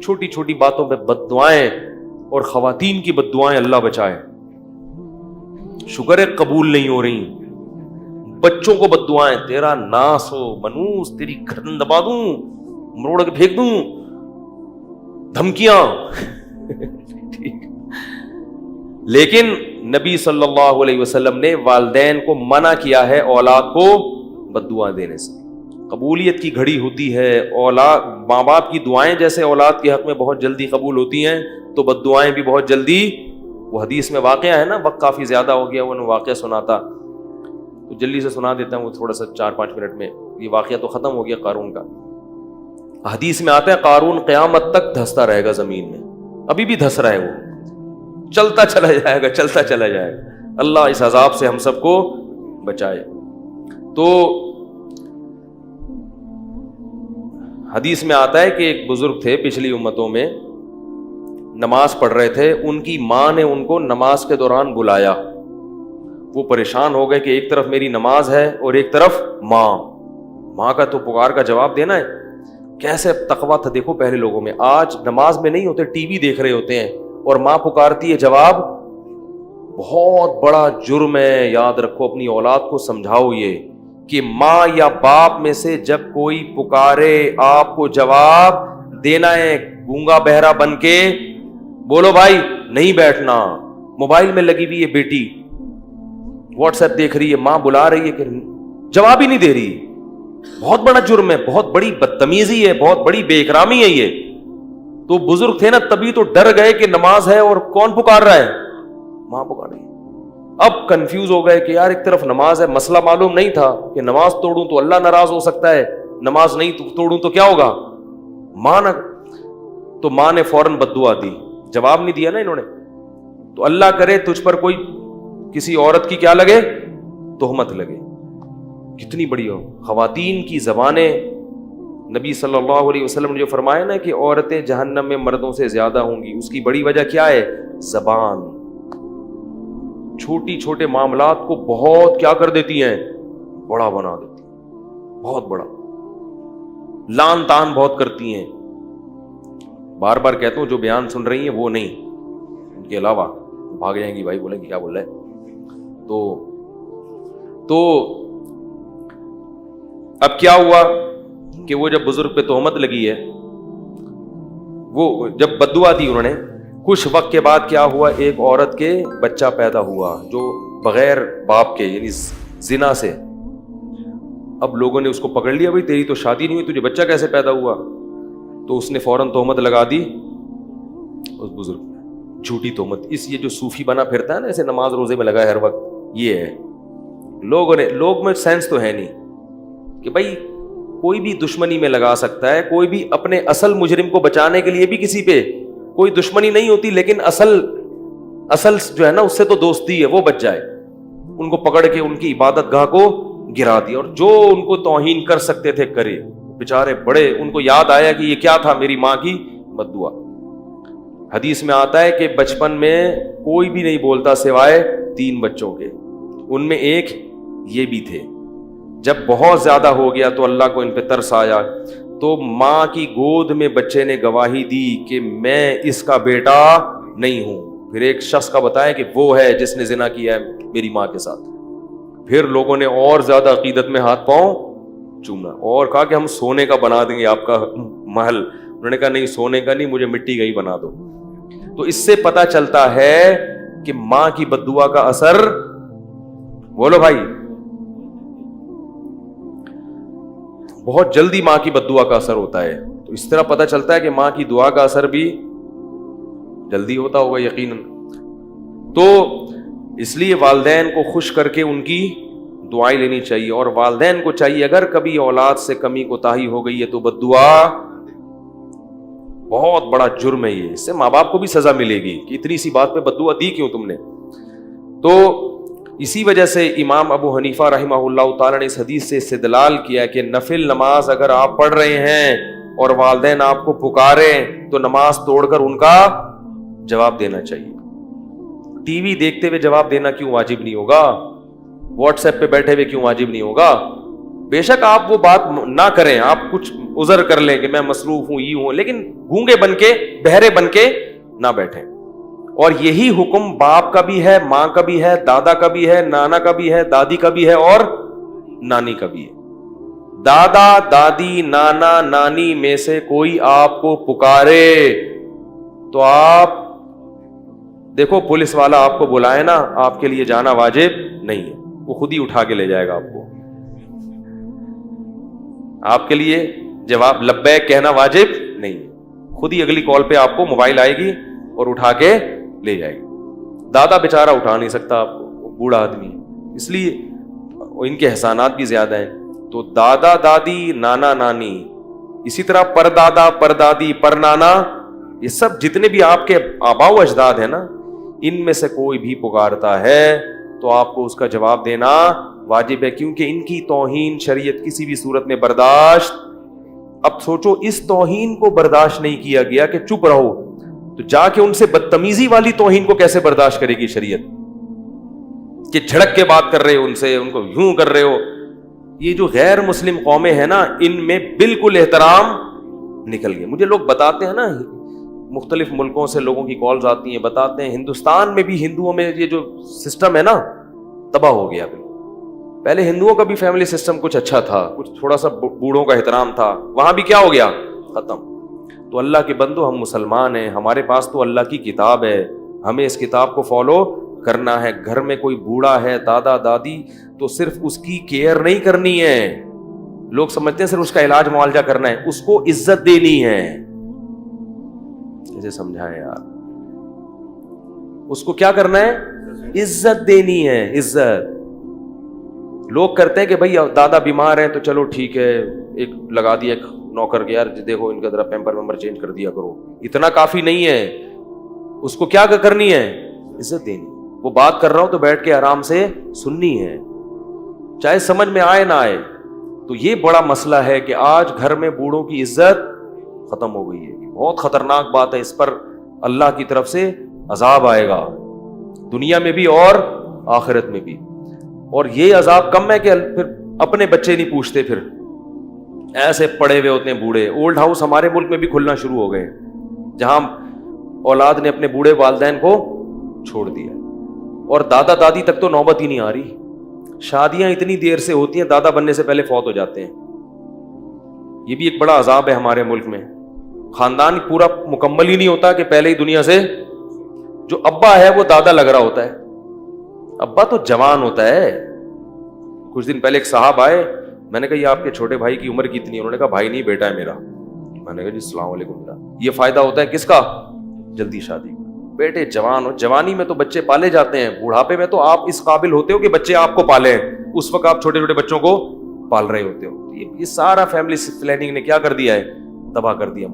چھوٹی چھوٹی باتوں پہ بددعائیں اور خواتین کی بددعائیں اللہ بچائے. شکر ہے قبول نہیں ہو رہی. بچوں کو بددعائیں, تیرا ناس ہو منوس, تیری گردن دبا دوں, مروڑ کے پھینک دوں, دھمکیاں. لیکن نبی صلی اللہ علیہ وسلم نے والدین کو منع کیا ہے اولاد کو بددعائیں دینے سے. قبولیت کی گھڑی ہوتی ہے. اولاد, ماں باپ کی دعائیں جیسے اولاد کے حق میں بہت جلدی قبول ہوتی ہیں, تو بددعائیں بھی بہت جلدی. وہ حدیث میں واقعہ ہے نا, وقت کافی زیادہ ہو گیا, وہ واقعہ سناتا تو جلدی سے سنا دیتا ہوں تھوڑا سا 4-5 منٹ میں. یہ واقعہ تو ختم ہو گیا قارون کا. حدیث میں آتا ہے قارون قیامت تک دھستا رہے گا زمین میں, ابھی بھی دھس رہا ہے, وہ چلتا چلا جائے گا, چلتا چلا جائے گا. اللہ اس عذاب سے ہم سب کو بچائے. تو حدیث میں آتا ہے کہ ایک بزرگ تھے پچھلی امتوں میں, نماز پڑھ رہے تھے, ان کی ماں نے ان کو نماز کے دوران بلایا. وہ پریشان ہو گئے کہ ایک طرف میری نماز ہے اور ایک طرف ماں کا تو پکار کا جواب دینا ہے. کیسے تقویٰ تھا دیکھو پہلے لوگوں میں. آج نماز میں نہیں ہوتے, ٹی وی دیکھ رہے ہوتے ہیں اور ماں پکارتی ہے, جواب. بہت بڑا جرم ہے. یاد رکھو, اپنی اولاد کو سمجھاؤ یہ کہ ماں یا باپ میں سے جب کوئی پکارے آپ کو جواب دینا ہے. گونگا بہرا بن کے بولو بھائی, نہیں بیٹھنا. موبائل میں لگی ہوئی ہے بیٹی, واٹس ایپ دیکھ رہی ہے, ماں بلا رہی ہے کہ جواب ہی نہیں دے رہی. بہت بڑا جرم ہے, بہت بڑی بدتمیزی ہے, بہت بڑی بے اکرامی ہے یہ. تو بزرگ تھے نا, تبھی تو ڈر گئے کہ نماز ہے اور کون پکار رہا ہے, ماں پکار رہی ہے. اب کنفیوز ہو گئے کہ یار ایک طرف نماز ہے. مسئلہ معلوم نہیں تھا کہ نماز توڑوں تو اللہ ناراض ہو سکتا ہے, نماز نہیں توڑوں تو کیا ہوگا. تو ماں نے فوراً بددعا دی, جواب نہیں دیا نا انہوں نے. تو اللہ کرے تجھ پر کوئی کسی عورت کی کیا لگے, تہمت لگے. کتنی بڑی ہو خواتین کی زبانیں. نبی صلی اللہ علیہ وسلم نے جو فرمایا نا کہ عورتیں جہنم میں مردوں سے زیادہ ہوں گی, اس کی بڑی وجہ کیا ہے, زبان. چھوٹی چھوٹے معاملات کو بہت کیا کر دیتی ہیں, بڑا بنا دیتی ہیں, بہت بڑا. لان تان بہت کرتی ہیں. بار بار کہتا ہوں جو بیان سن رہی ہیں وہ نہیں, ان کے علاوہ بھاگ جائیں گی بھائی, بولیں گے کیا بول رہے ہیں. تو اب کیا ہوا کہ وہ جب بزرگ پہ تہمت لگی ہے, وہ جب بددعا دی انہوں نے, کچھ وقت کے بعد کیا ہوا, ایک عورت کے بچہ پیدا ہوا جو بغیر باپ کے, یعنی زنا سے. اب لوگوں نے اس کو پکڑ لیا, بھائی تیری تو شادی نہیں ہوئی, تجھے بچہ کیسے پیدا ہوا. تو اس نے فوراً تہمت لگا دی اس بزرگ, جھوٹی تہمت. یہ جو صوفی بنا پھرتا ہے نا, ایسے نماز روزے میں لگا ہے ہر وقت, یہ ہے. لوگ میں سینس تو ہے نہیں کہ بھائی کوئی بھی دشمنی میں لگا سکتا ہے, کوئی بھی اپنے اصل مجرم کو بچانے کے لیے بھی کسی پہ کوئی دشمنی نہیں ہوتی, لیکن اصل جو ہے نا اس سے تو دوستی ہے, وہ بچ جائے. ان کو پکڑ کے ان کی عبادت گاہ کو گرا دیا, اور جو ان کو توہین کر سکتے تھے کرے. بیچارے بڑے, ان کو یاد آیا کہ یہ کیا تھا, میری ماں کی بددعا. حدیث میں آتا ہے کہ بچپن میں کوئی بھی نہیں بولتا سوائے 3 بچوں کے, ان میں ایک یہ بھی تھے. جب بہت زیادہ ہو گیا تو اللہ کو ان پہ ترس آیا, تو ماں کی گود میں بچے نے گواہی دی کہ میں اس کا بیٹا نہیں ہوں. پھر ایک شخص کا بتایا کہ وہ ہے جس نے زنا کیا ہے میری ماں کے ساتھ. پھر لوگوں نے اور زیادہ عقیدت میں ہاتھ پاؤں چومنا, اور کہا کہ ہم سونے کا بنا دیں گے آپ کا محل. انہوں نے کہا نہیں, سونے کا نہیں, مجھے مٹی کا ہی بنا دو. تو اس سے پتہ چلتا ہے کہ ماں کی بددعا کا اثر, بولو بھائی, بہت جلدی ماں کی بددعا کا اثر ہوتا ہے. تو اس طرح پتہ چلتا ہے کہ ماں کی دعا کا اثر بھی جلدی ہوتا ہوگا یقیناً. تو اس لیے والدین کو خوش کر کے ان کی دعائیں لینی چاہیے, اور والدین کو چاہیے اگر کبھی اولاد سے کمی کوتاہی ہو گئی ہے تو بددعا بہت بڑا جرم ہے یہ, اس سے ماں باپ کو بھی سزا ملے گی کہ اتنی سی بات پہ بددعا دی کیوں تم نے. تو اسی وجہ سے امام ابو حنیفہ رحمہ اللہ تعالیٰ نے اس حدیث سے استدلال کیا کہ نفل نماز اگر آپ پڑھ رہے ہیں اور والدین آپ کو پکاریں تو نماز توڑ کر ان کا جواب دینا چاہیے. ٹی وی دیکھتے ہوئے جواب دینا کیوں واجب نہیں ہوگا, واٹس ایپ پہ بیٹھے ہوئے کیوں واجب نہیں ہوگا. بے شک آپ وہ بات نہ کریں, آپ کچھ عذر کر لیں کہ میں مصروف ہوں, یہ ہوں, لیکن گونگے بن کے, بہرے بن کے نہ بیٹھیں. اور یہی حکم باپ کا بھی ہے, ماں کا بھی ہے, دادا کا بھی ہے, نانا کا بھی ہے, دادی کا بھی ہے اور نانی کا بھی ہے. دادا دادی نانا نانی میں سے کوئی آپ کو پکارے تو آپ دیکھو, پولیس والا آپ کو بلائے نا, آپ کے لیے جانا واجب نہیں ہے, وہ خود ہی اٹھا کے لے جائے گا آپ کو. آپ کے لیے جواب لبیک کہنا واجب نہیں ہے, خود ہی اگلی کال پہ آپ کو موبائل آئے گی اور اٹھا کے لے جائے گی. دادا بیچارہ اٹھا نہیں سکتا آپ کو, وہ بوڑھا آدمی, اس لیے ان کے احسانات بھی زیادہ ہیں. تو دادا دادی نانا نانی, اسی طرح پر دادا پر دادی پر نانا, یہ سب جتنے بھی آپ کے آباء و اجداد ہیں نا, ان میں سے کوئی بھی پکارتا ہے تو آپ کو اس کا جواب دینا واجب ہے, کیونکہ ان کی توہین شریعت کسی بھی صورت میں برداشت. اب سوچو, اس توہین کو برداشت نہیں کیا گیا کہ چپ رہو, تو جا کے ان سے بدتمیزی والی توہین کو کیسے برداشت کرے گی شریعت, کہ جھڑک کے بات کر رہے ہو ان سے, ان کو یوں کر رہے ہو. یہ جو غیر مسلم قومیں ہیں نا, ان میں بالکل احترام نکل گئے. مجھے لوگ بتاتے ہیں نا, مختلف ملکوں سے لوگوں کی کالز آتی ہیں, بتاتے ہیں ہندوستان میں بھی ہندوؤں میں یہ جو سسٹم ہے نا تباہ ہو گیا. پہلے ہندوؤں کا بھی فیملی سسٹم کچھ اچھا تھا, کچھ تھوڑا سا بوڑھوں کا احترام تھا, وہاں بھی کیا ہو گیا, ختم. تو اللہ کے بندو, ہم مسلمان ہیں, ہمارے پاس تو اللہ کی کتاب ہے, ہمیں اس کتاب کو فالو کرنا ہے. گھر میں کوئی بوڑھا ہے, دادا دادی, تو صرف اس کی کیئر نہیں کرنی ہے. لوگ سمجھتے ہیں صرف اس کا علاج معالجہ کرنا ہے, اس کو عزت دینی ہے. کیسے سمجھائیں یار, اس کو کیا کرنا ہے, عزت دینی ہے, عزت. لوگ کرتے ہیں کہ بھائی دادا بیمار ہیں تو چلو ٹھیک ہے, ایک لگا دیا ایک نوکر کے, یار دیکھو ان کا ذرا پیمپر ویمپر چینج کر دیا کرو. اتنا کافی نہیں ہے, اس کو کیا کرنی ہے, عزت دینی. وہ بات کر رہا ہوں تو بیٹھ کے آرام سے سننی ہے, چاہے سمجھ میں آئے نہ آئے. تو یہ بڑا مسئلہ ہے کہ آج گھر میں بوڑھوں کی عزت ختم ہو گئی ہے. بہت خطرناک بات ہے, اس پر اللہ کی طرف سے عذاب آئے گا, دنیا میں بھی اور آخرت میں بھی. اور یہ عذاب کم ہے کہ پھر اپنے بچے نہیں پوچھتے, پھر ایسے پڑے ہوئے ہوتے ہیں بوڑھے. اولڈ ہاؤس ہمارے ملک میں بھی کھلنا شروع ہو گئے, جہاں اولاد نے اپنے بوڑھے والدین کو چھوڑ دیا, اور دادا دادی تک تو نوبت ہی نہیں آ رہی. شادیاں اتنی دیر سے ہوتی ہیں, دادا بننے سے پہلے فوت ہو جاتے ہیں. یہ بھی ایک بڑا عذاب ہے ہمارے ملک میں. خاندان پورا مکمل ہی نہیں ہوتا کہ پہلے ہی دنیا سے جو ابا ہے وہ دادا لگ رہا ہوتا ہے. ابا تو جوان ہوتا ہے. کچھ دن پہلے ایک صاحب آئے, میں نے کہا یہ آپ کے چھوٹے بھائی کی عمر کتنی ہے؟ انہوں نے کہا بھائی نہیں, بیٹا ہے میرا. میں نے کہا جی السلام علیکم. میرا یہ فائدہ ہوتا ہے کس کا, جلدی شادی. بیٹے جوان ہو, جوانی میں تو بچے پالے جاتے ہیں, بڑھاپے میں تو آپ اس قابل ہوتے ہو کہ بچے آپ کو پالیں, اس وقت آپ چھوٹے چھوٹے بچوں کو پال رہے ہوتے ہو. یہ سارا فیملی پلاننگ نے کیا کر دیا ہے, تباہ کر دیا.